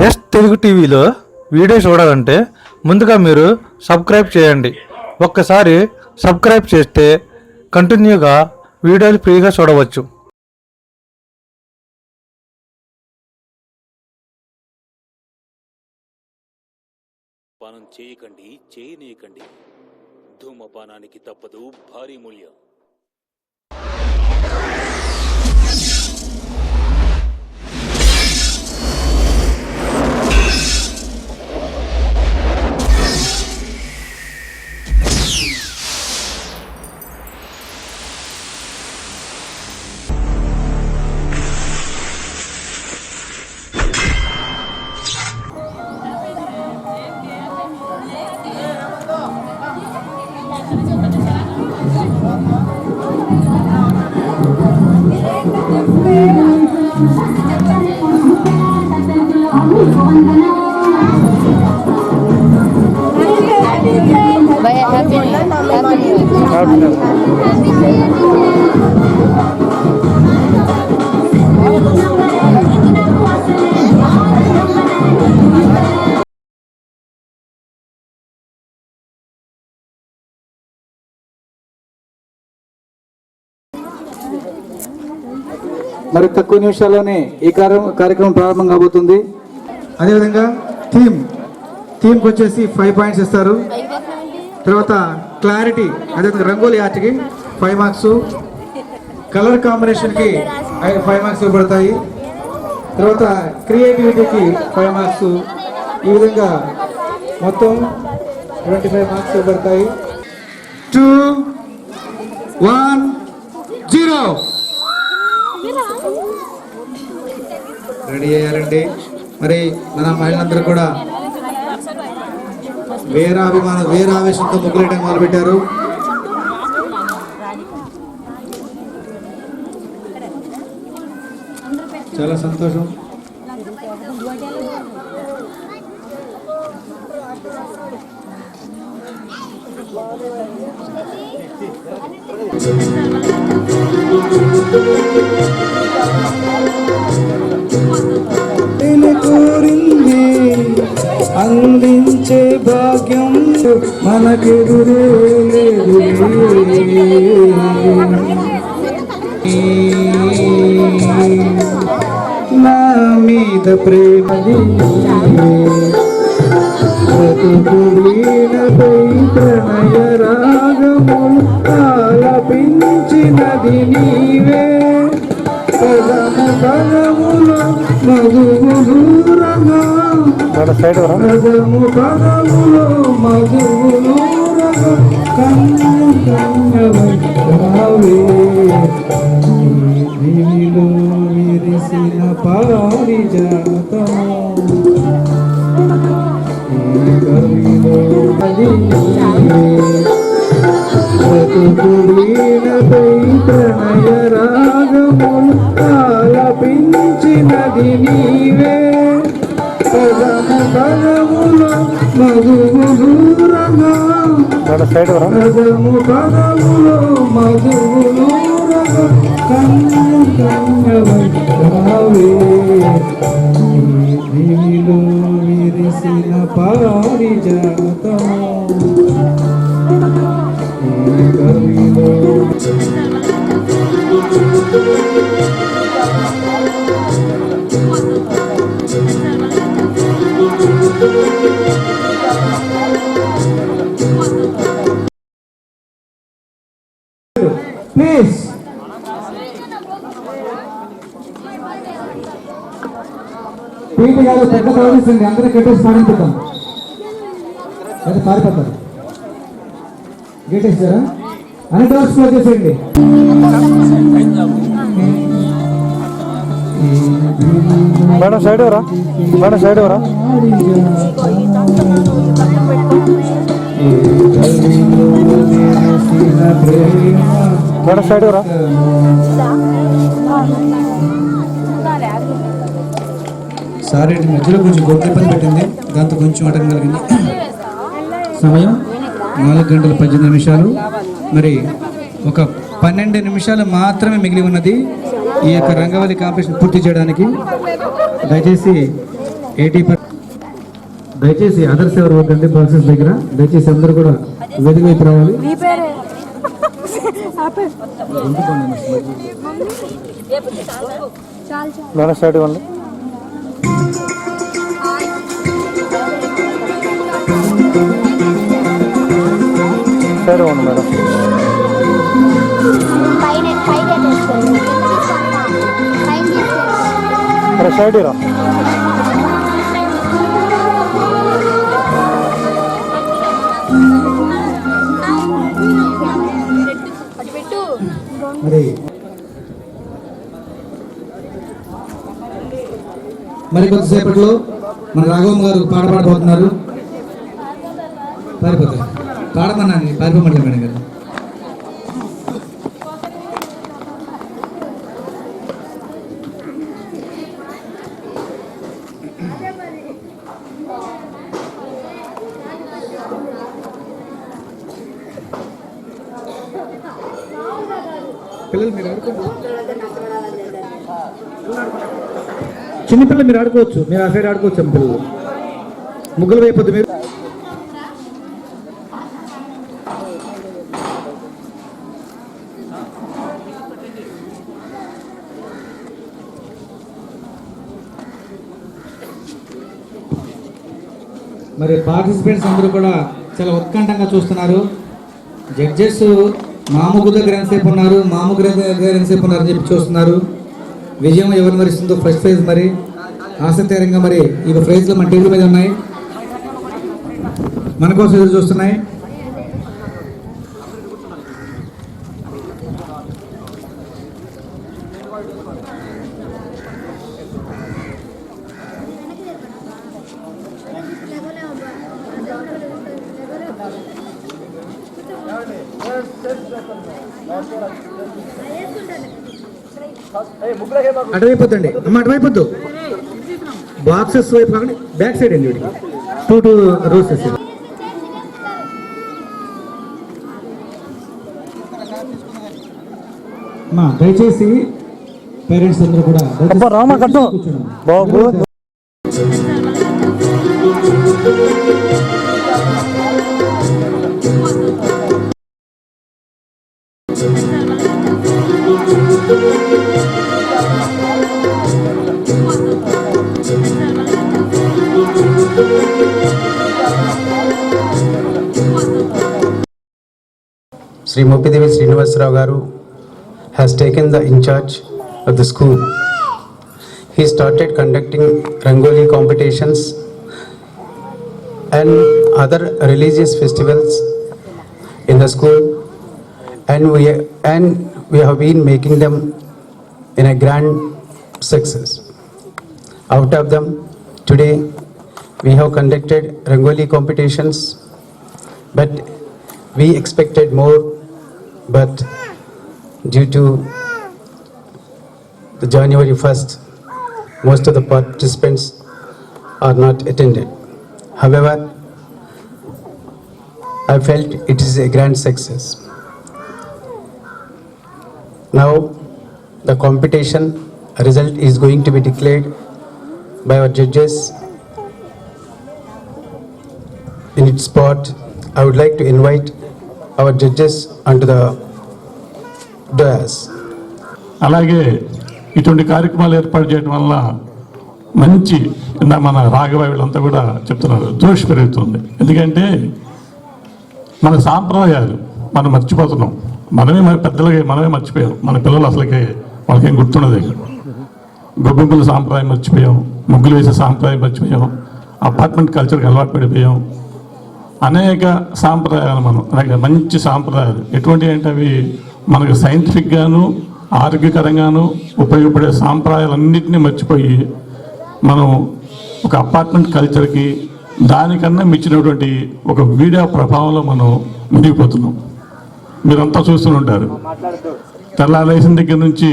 Yes Telugu టీవీలో video చూడాలంటే ముందుగా మీరు సబ్స్క్రైబ్ చేయండి. ఒక్కసారి సబ్స్క్రైబ్ చేస్తే కంటిన్యూగా వీడియోలు ఫ్రీగా చూడవచ్చు. పానం చేయకండి, చేయనీయకండి. ధూమపానానికి తప్పదు భారీ మూల్యం. మరి తక్కువ నిమిషాల్లోనే ఈ కార్యక్రమం ప్రారంభం కాబోతుంది. అదేవిధంగా థీమ్కి వచ్చేసి 5 పాయింట్స్ ఇస్తారు. తర్వాత క్లారిటీ, అదేవిధంగా రంగోలీ ఆర్ట్కి 5 మార్క్స్, కలర్ కాంబినేషన్కి 5 మార్క్స్ ఇవ్వబడతాయి. తర్వాత క్రియేటివిటీకి 5 మార్క్స్. ఈ విధంగా మొత్తం 25 మార్క్స్ ఇవ్వబడతాయి. 2, 1, 0 రెడీ అయ్యారండి. మరి మన మహిళలందరూ కూడా వేరావేశంతో ముగ్గులేయడం మొదలుపెట్టారు. చాలా సంతోషం. కోరింది అందించే భాగ్యం మనకెదురే లేదు. నా మీద ప్రేమది బ్రతుకులీనపై ప్రణయ రాగములు ఆలపించినది నీవే. పదములో మధువులూరగా పదములో మధువులూరగా కన్ను కన్యవే దివిలో విరిసిన పారిజాతము బ్రతుకులీనపై ప్రణయ రాగములు ఆలపించినది నీవే. పదములో మధువులూరగా పదములో మధువులూరగా కన్ను కన్యవే దివిలో విరిసిన పారిజాతము కవిలో ప్లీజ్ పీటీ గారు పెద్ద ప్రవేశించండి. అందరూ గేటేసి పాడించుతాం. అయితే పారిపోతారు. గేటేసారా అన్ని డోర్స్ క్లోజ్ చేసేయండి. మేడం సైడ్ ఎవరా? మేడం సైడ్ ఎవరా? మేడం సైడ్ ఎవరా? సారీ, మధ్యలో కొంచెం గొప్ప ఇబ్బంది పెట్టింది, దాంతో కొంచెం ఆటం కలిగింది. సమయం 4:18 మరి ఒక 12 నిమిషాలు మాత్రమే మిగిలి ఉన్నది ఈ యొక్క రంగవల్లి కాంపిటీషన్ పూర్తి చేయడానికి. దయచేసి 80%. దయచేసి అదర్స్ ఎవరు వద్దండి ప్రాసెస్ దగ్గర. దయచేసి అందరూ కూడా వేదిక వైపు రావాలి. మేడం సైడ్ ఇవ్వండి. సైడ్ ఇవ్వండి మేడం. అరే సైడ్ రా. మరి కొద్దిసేపట్లో మన రాఘవం గారు పాట పాడబోతున్నారు. పారిపోతారు, పాడమన్నాను, పారిపోమట్లేదు మేడం గారు. పిల్లలు మీరు ఆడుకోండి, చిన్నపిల్లలు మీరు ఆడుకోవచ్చు, మీరు ఆ సైడ్ ఆడుకోవచ్చు. అమ్మ పిల్లలు ముగ్గులు అయిపోద్ది. మీరు మరి పార్టిసిపెంట్స్ అందరూ కూడా చాలా ఉత్కంఠంగా చూస్తున్నారు. జడ్జెస్ మా ముగ్గు దగ్గర ఎంతసేపు ఉన్నారు, మా ముగ్గు దగ్గర ఎంతసేపు ఉన్నారు అని చెప్పి చూస్తున్నారు. విజయం ఎవరు మరిస్తుందో ఫస్ట్ ప్రైజ్ మరి ఆసక్తికరంగా మరి ఈ ప్రైజ్లు మన టేబుల్ మీద ఉన్నాయి, మన కోసం ఎదురు చూస్తున్నాయి. అటువైపోద్దండి అమ్మ, అటువైపోద్దు. బాక్సెస్ వైపు కాకండి, బ్యాక్ సైడ్ అండి. వీడికి 2 రోస్ వేసి దయచేసి పేరెంట్స్ అందరూ కూడా బాబు Sri Mopidevi Srinivasarao Garu has taken the in charge of the school. He started conducting Rangoli competitions and other religious festivals in the school, and we have been making them in a grand success. Out of them, today we have conducted Rangoli competitions, but we expected more, but due to the January 1st, most of the participants are not attended. However, I felt it is a grand success. Now, the competition result is going to be declared by our judges. In its spot, I would like to invite our judges onto the dais. అలాగే ఇటువంటి కార్యక్రమాలు ఏర్పాటు చేయడం వల్ల మంచి మన రాఘవ వీళ్ళంతా కూడా చెప్తున్నారు, జోష్ పెరుగుతుంది. ఎందుకంటే మన సాంప్రదాయాలు మనం మర్చిపోతున్నాం. మనమే పెద్దలుగా మనమే మర్చిపోయాం. మన పిల్లలు అసలుకి వాళ్ళకేం గుర్తుండదు. గొబ్బెమ్మల సాంప్రదాయం మర్చిపోయాం, ముగ్గులు వేసే సాంప్రదాయం మర్చిపోయాం, అపార్ట్మెంట్ కల్చర్కి అలవాటు పడిపోయాం. అనేక సాంప్రదాయాలు మనం అలాగే మంచి సాంప్రదాయాలు ఎటువంటి అంటే అవి మనకు సైంటిఫిక్గాను ఆరోగ్యకరంగాను ఉపయోగపడే సాంప్రదాయాలన్నింటినీ మర్చిపోయి మనం ఒక అపార్ట్మెంట్ కల్చర్కి దానికన్నా మించినటువంటి ఒక మీడియా ప్రభావంలో మనం మునిగిపోతున్నాం. మీరంతా చూస్తుంటారు. తెల్లారేసిన దగ్గర నుంచి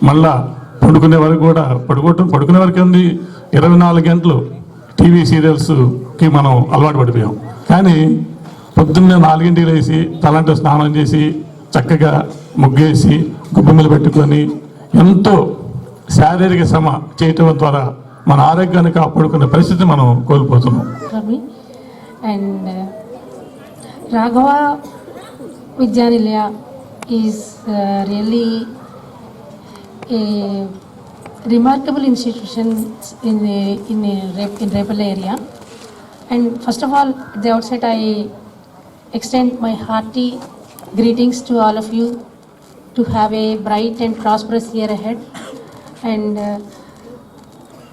మళ్ళా పడుకునే వరకు కూడా పడుకునే వరకు ఉంది 24 గంటలు టీవీ సీరియల్స్కి మనం అలవాటు పడిపోయాం. కానీ పొద్దున్నే 4 లేసి తలంట స్నానం చేసి చక్కగా ముగ్గేసి గుబ్బెమ్మలు పెట్టుకొని ఎంతో శారీరక శ్రమ చేయటం ద్వారా మన ఆరోగ్యాన్ని కాపాడుకునే పరిస్థితి మనం కోల్పోతున్నాం. Rami and Raghava Vidyanilaya is really a remarkable institution in Repal area. And first of all, at the outset, I extend my hearty greetings to all of you to have a bright and prosperous year ahead. And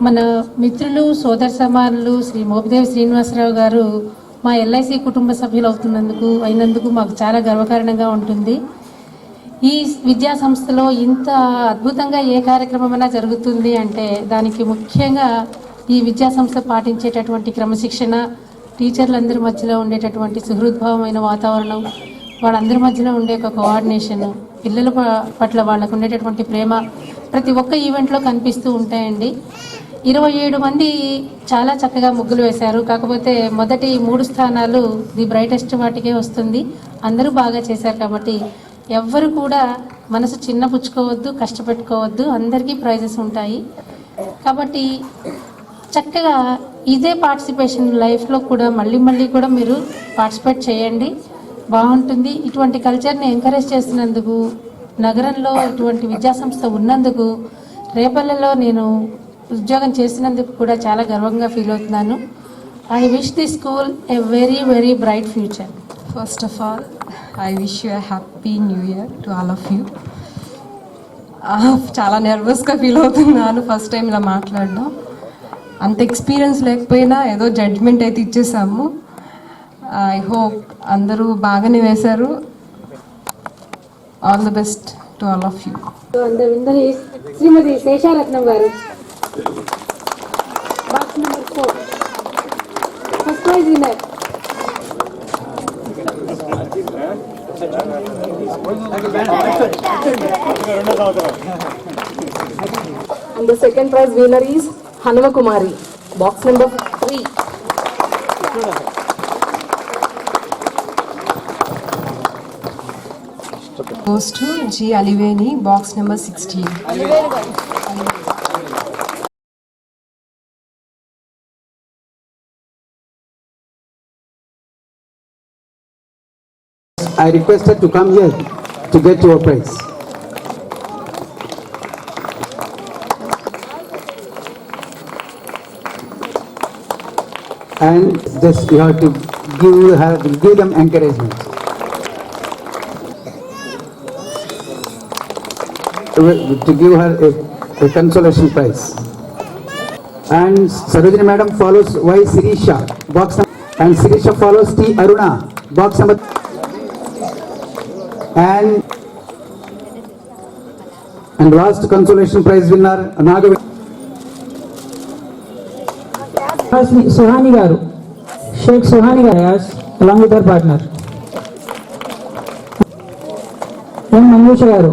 మన మిత్రులు సోదర సమానులు శ్రీ మోపిదేవి శ్రీనివాసరావు గారు మా LIC కుటుంబ సభ్యులు అయినందుకు మాకు చాలా గర్వకారణంగా ఉంటుంది. ఈ విద్యా సంస్థలో ఇంత అద్భుతంగా ఏ కార్యక్రమమైనా జరుగుతుంది అంటే దానికి ముఖ్యంగా ఈ విద్యా సంస్థ పాటించేటటువంటి క్రమశిక్షణ, టీచర్లందరి మధ్యలో ఉండేటటువంటి సుహృద్భావమైన వాతావరణం, వాళ్ళందరి మధ్యలో ఉండే ఒక కోఆర్డినేషన్, పిల్లల పట్ల వాళ్ళకు ఉండేటటువంటి ప్రేమ ప్రతి ఒక్క ఈవెంట్లో కనిపిస్తూ ఉంటాయండి. 27 మంది చాలా చక్కగా ముగ్గులు వేశారు. కాకపోతే మొదటి 3 స్థానాలు ది బ్రైటెస్ట్ వాటికే వస్తుంది. అందరూ బాగా చేశారు కాబట్టి ఎవ్వరు కూడా మనసు చిన్న పుచ్చుకోవద్దు, కష్టపెట్టుకోవద్దు, అందరికీ ప్రైజెస్ ఉంటాయి. కాబట్టి చక్కగా ఇదే పార్టిసిపేషన్ లైఫ్లో కూడా మళ్ళీ కూడా మీరు పార్టిసిపేట్ చేయండి, బాగుంటుంది. ఇటువంటి కల్చర్ని ఎంకరేజ్ చేస్తున్నందుకు, నగరంలో ఇటువంటి విద్యాసంస్థ ఉన్నందుకు, రేపల్లెలో నేను ఉద్యోగం చేసినందుకు కూడా చాలా గర్వంగా ఫీల్ అవుతున్నాను. I wish the school a very very bright future. First of all, I wish you a happy new year to all of you. చాలా నర్వస్గా ఫీల్ అవుతున్నాను ఫస్ట్ టైం ఇలా మాట్లాడడం. అంత ఎక్స్పీరియన్స్ లేకపోయినా ఏదో జడ్జ్మెంట్ అయితే ఇచ్చేసాము. ఐ హోప్ అందరూ బాగానే వేశారు. All the best to all of you. అందరి శ్రీమతి శేషారత్నం గారు box number 4 first prize winner. And the second prize winner is Hanava Kumari, box number 3. Goes to G. Aliveni, box number 16. I requested to come here to get your prize. And just you have to give them encouragement. To give her a consolation prize. And Sarojini madam follows Y. Sirisha, box number, and Sirisha follows T. Aruna, box number. And last consolation prize winner Nagavi. Sohani garu, Sheikh Sohani garu, yes, along with her partner. M. Manjusha garu.